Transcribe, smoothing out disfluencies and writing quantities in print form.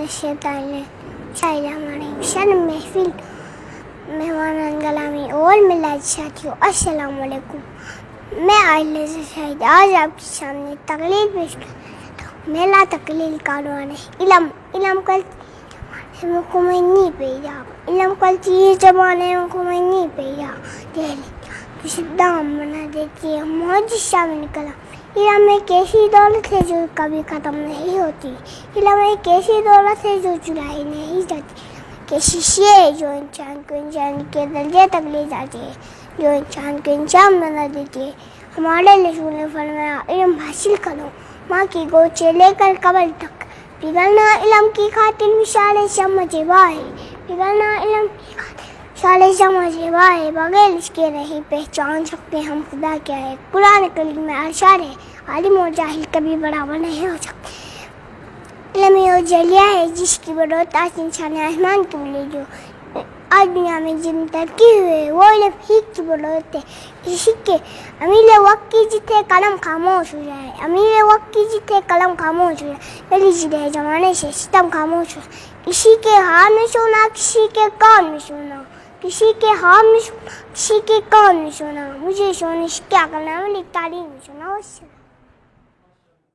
الشیطان الرجیم شرم محفل مہمان گلامی اور میلاد ساتھیوں السلام علیکم. میں عائلہ شاہد آج آپ کے سامنے تقریر پیش کرتا ہوں. میلا تقلیل کاروان علم علم کل حکومتی پیدا علم کل چیز زبانیں حکومتی پیدا دہلی صدام بنا دیتی ہے موج شامل کلام. علم ایک ایسی دولت ہے جو کبھی ختم نہیں ہوتی. علم ایک ایسی دولت ہے جو چرائی نہیں جاتی. کہ شیشے جو انسان کو انسان کے درجے تک لے جاتی ہے, جو انسان کو انسان بنا دیتی ہے. ہمارے رسول نے فرمایا علم حاصل کرو ماں کی گود سے لے کر قبر تک. پگھلنا علم کی خاطر مثال شمع جوا ہے. پگھلنا علم کی خاطر مثال شمع جوا ہے. بغیر اس کے نہیں پہچان سکتے ہم خدا کیا ہے. قرآن کریم میں ارشاد ہے عالم و جاہل کبھی برابر نہیں ہو سکتے. علم وہ ذریعہ ہے جس کی بدولت آج انسان آسمان کے ملے. جو آج دنیا میں جن ترقی ہوئے وہ علم ہی کی بدولت ہے. کسی کے امیر وقت کی جتنے قلم خاموش ہو جائے, امیر وقت کی جتنے قلم خاموش ہو جائے, علی جدے زمانے سے ستم خاموش ہو جائے. کسی کے ہاتھ میں سونا کسی کے کان میں سونا, کسی کے ہاتھ میں سونا کسی کے کان میں سونا. مجھے سونے سے کیا کرنا, میری تعلیم میں سونا.